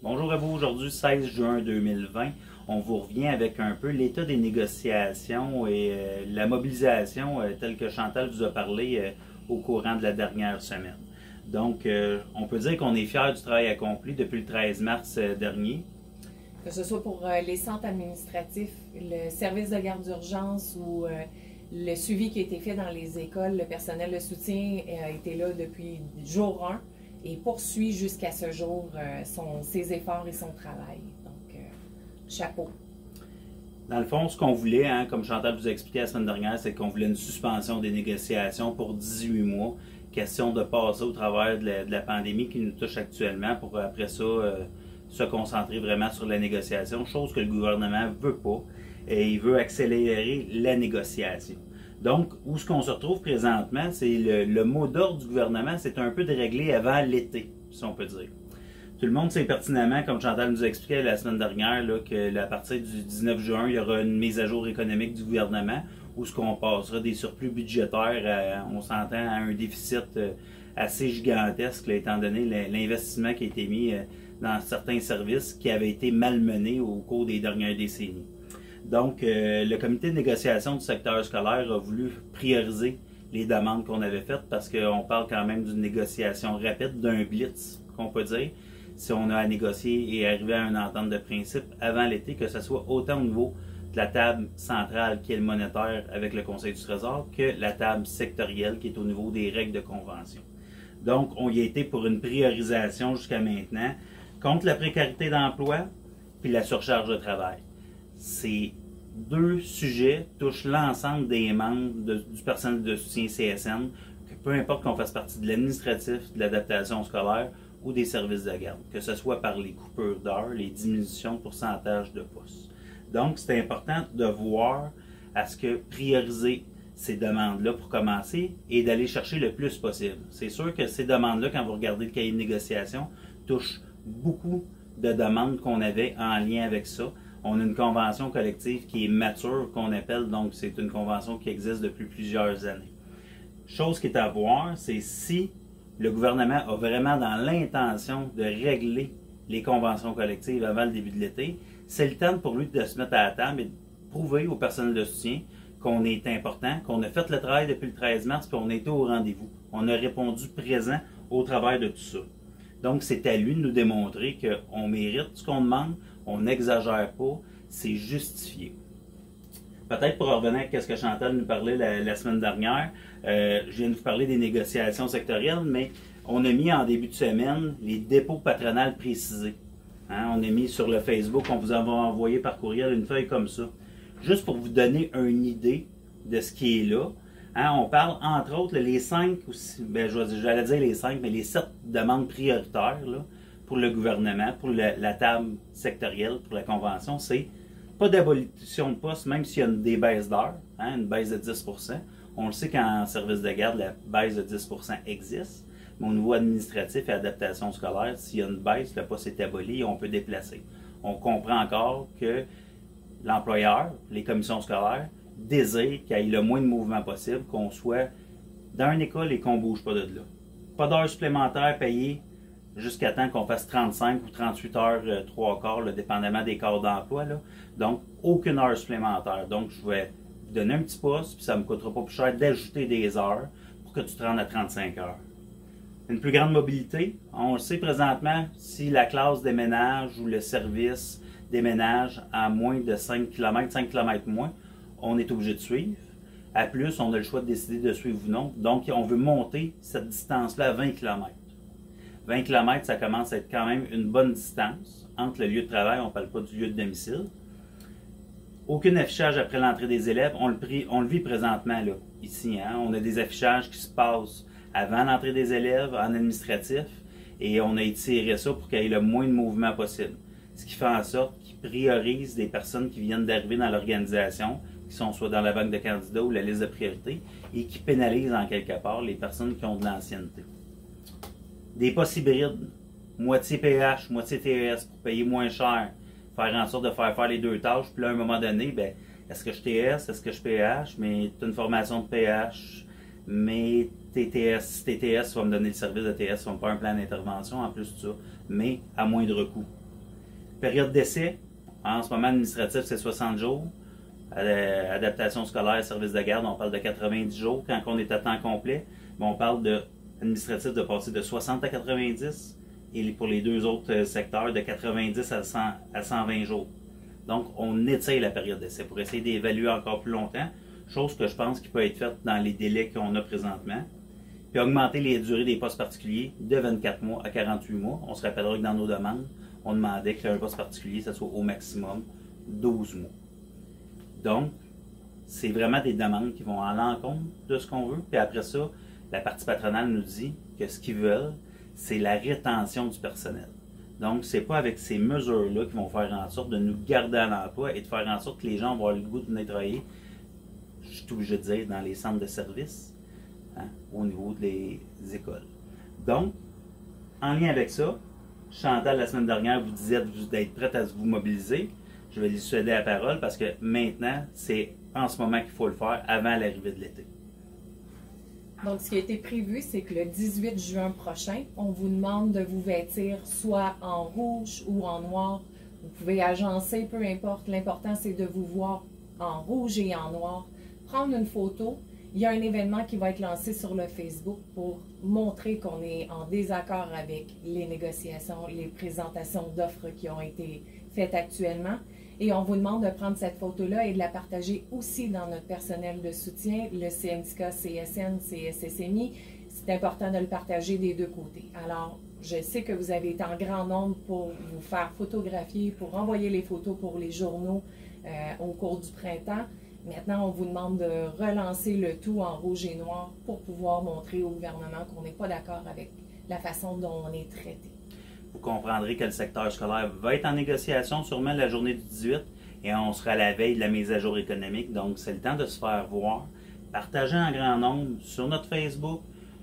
Bonjour à vous, aujourd'hui 16 juin 2020. On vous revient avec un peu l'état des négociations et la mobilisation telle que Chantal vous a parlé au courant de la dernière semaine. Donc, on peut dire qu'on est fiers du travail accompli depuis le 13 mars dernier. Que ce soit pour les centres administratifs, le service de garde d'urgence ou le suivi qui a été fait dans les écoles, le personnel de soutien a été là depuis jour 1 et poursuit jusqu'à ce jour ses efforts et son travail. Donc, chapeau. Dans le fond, ce qu'on voulait, comme Chantal vous a expliqué la semaine dernière, c'est qu'on voulait une suspension des négociations pour 18 mois. Question de passer au travers de la pandémie qui nous touche actuellement pour après ça se concentrer vraiment sur la négociation, chose que le gouvernement ne veut pas. Et il veut accélérer la négociation. Donc, où ce qu'on se retrouve présentement, c'est le mot d'ordre du gouvernement, c'est un peu de régler avant l'été, si on peut dire. Tout le monde sait pertinemment, comme Chantal nous a expliqué la semaine dernière, là, que à partir du 19 juin, il y aura une mise à jour économique du gouvernement, où ce qu'on passera des surplus budgétaires, on s'entend, à un déficit assez gigantesque, là, étant donné l'investissement qui a été mis dans certains services qui avaient été malmenés au cours des dernières décennies. Donc, le comité de négociation du secteur scolaire a voulu prioriser les demandes qu'on avait faites parce qu'on parle quand même d'une négociation rapide, d'un blitz, qu'on peut dire, si on a à négocier et arriver à une entente de principe avant l'été, que ce soit autant au niveau de la table centrale qui est le monétaire avec le Conseil du Trésor que la table sectorielle qui est au niveau des règles de convention. Donc, on y a été pour une priorisation jusqu'à maintenant contre la précarité d'emploi puis la surcharge de travail. Ces deux sujets touchent l'ensemble des membres du personnel de soutien CSN, que peu importe qu'on fasse partie de l'administratif, de l'adaptation scolaire ou des services de garde, que ce soit par les coupures d'heures, les diminutions de pourcentage de postes. Donc, c'est important de voir à ce que prioriser ces demandes-là pour commencer et d'aller chercher le plus possible. C'est sûr que ces demandes-là, quand vous regardez le cahier de négociation, touchent beaucoup de demandes qu'on avait en lien avec ça. On a une convention collective qui est mature, qu'on appelle, donc c'est une convention qui existe depuis plusieurs années. Chose qui est à voir, c'est si le gouvernement a vraiment dans l'intention de régler les conventions collectives avant le début de l'été, c'est le temps pour lui de se mettre à la table et de prouver au personnel de soutien qu'on est important, qu'on a fait le travail depuis le 13 mars et qu'on était au rendez-vous. On a répondu présent au travers de tout ça. Donc, c'est à lui de nous démontrer qu'on mérite ce qu'on demande, on n'exagère pas, c'est justifié. Peut-être pour revenir à ce que Chantal nous parlait la semaine dernière, je viens de vous parler des négociations sectorielles, mais on a mis en début de semaine les dépôts patronales précisés. On a mis sur le Facebook, on vous a envoyé par courriel une feuille comme ça. Juste pour vous donner une idée de ce qui est là. On parle entre autres les 5, j'allais dire les 5, mais les 7 demandes prioritaires là, pour le gouvernement, pour la table sectorielle, pour la convention, c'est pas d'abolition de poste, même s'il y a des baisses d'heures, une baisse de 10%. On le sait qu'en service de garde, la baisse de 10% existe, mais au niveau administratif et adaptation scolaire, s'il y a une baisse, le poste est aboli et on peut déplacer. On comprend encore que l'employeur, les commissions scolaires, désirent qu'il y ait le moins de mouvement possible, qu'on soit dans une école et qu'on ne bouge pas de là. Pas d'heures supplémentaires payées jusqu'à temps qu'on fasse 35 ou 38 heures, 3 quarts, là, dépendamment des corps d'emploi. Donc, aucune heure supplémentaire. Donc, je vais vous donner un petit poste, puis ça ne me coûtera pas plus cher d'ajouter des heures pour que tu te rendes à 35 heures. Une plus grande mobilité. On le sait présentement, si la classe déménage ou le service déménage à moins de 5 km, 5 km moins, on est obligé de suivre. À plus, on a le choix de décider de suivre ou non. Donc, on veut monter cette distance-là à 20 km. 20 km, ça commence à être quand même une bonne distance. Entre le lieu de travail, on ne parle pas du lieu de domicile. Aucun affichage après l'entrée des élèves. On le vit présentement là, ici. On a des affichages qui se passent avant l'entrée des élèves, en administratif, et on a étiré ça pour qu'il y ait le moins de mouvement possible. Ce qui fait en sorte qu'il priorise des personnes qui viennent d'arriver dans l'organisation, qui sont soit dans la banque de candidats ou la liste de priorité, et qui pénalise en quelque part les personnes qui ont de l'ancienneté. Des postes hybrides, moitié PH, moitié TES pour payer moins cher, faire en sorte de faire les deux tâches, puis là, à un moment donné, est-ce que je TS, est-ce que je PH, mais tu as une formation de PH, mais TTS, TTS va me donner le service de TS, va me faire un plan d'intervention en plus de ça, mais à moindre coût. Période d'essai, en ce moment administratif, c'est 60 jours. Adaptation scolaire, service de garde, on parle de 90 jours. Quand on est à temps complet, on parle de administratif de passer de 60 à 90 et pour les deux autres secteurs de 90 à 120 jours. Donc, on étire la période d'essai pour essayer d'évaluer encore plus longtemps, chose que je pense qui peut être faite dans les délais qu'on a présentement. Puis augmenter les durées des postes particuliers de 24 mois à 48 mois. On se rappellera que dans nos demandes, on demandait qu'un poste particulier, ça soit au maximum 12 mois. Donc, c'est vraiment des demandes qui vont à l'encontre de ce qu'on veut. Puis après ça, la partie patronale nous dit que ce qu'ils veulent, c'est la rétention du personnel. Donc, c'est pas avec ces mesures-là qui vont faire en sorte de nous garder à l'emploi et de faire en sorte que les gens vont avoir le goût de venir travailler, je suis obligé de dire, dans les centres de services, hein, au niveau des écoles. Donc, en lien avec ça, Chantal, la semaine dernière, vous disait d'être prête à vous mobiliser. Je vais lui céder la parole parce que maintenant, c'est en ce moment qu'il faut le faire avant l'arrivée de l'été. Donc, ce qui a été prévu, c'est que le 18 juin prochain, on vous demande de vous vêtir soit en rouge ou en noir. Vous pouvez agencer, peu importe. L'important, c'est de vous voir en rouge et en noir. Prendre une photo. Il y a un événement qui va être lancé sur le Facebook pour montrer qu'on est en désaccord avec les négociations, les présentations d'offres qui ont été faites actuellement. Et on vous demande de prendre cette photo-là et de la partager aussi dans notre personnel de soutien, le syndicat CSN, CSSMI. C'est important de le partager des deux côtés. Alors, je sais que vous avez été en grand nombre pour vous faire photographier, pour envoyer les photos pour les journaux au cours du printemps. Maintenant, on vous demande de relancer le tout en rouge et noir pour pouvoir montrer au gouvernement qu'on n'est pas d'accord avec la façon dont on est traité. Vous comprendrez que le secteur scolaire va être en négociation sûrement la journée du 18 et on sera à la veille de la mise à jour économique. Donc, c'est le temps de se faire voir. Partagez en grand nombre sur notre Facebook,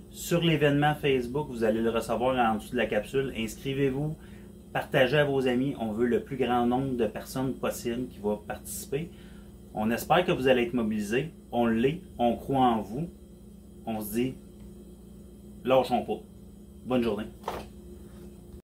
sur l'événement Facebook. Vous allez le recevoir en dessous de la capsule. Inscrivez-vous, partagez à vos amis. On veut le plus grand nombre de personnes possible qui vont participer. On espère que vous allez être mobilisés. On l'est. On croit en vous. On se dit, lâchons pas. Bonne journée.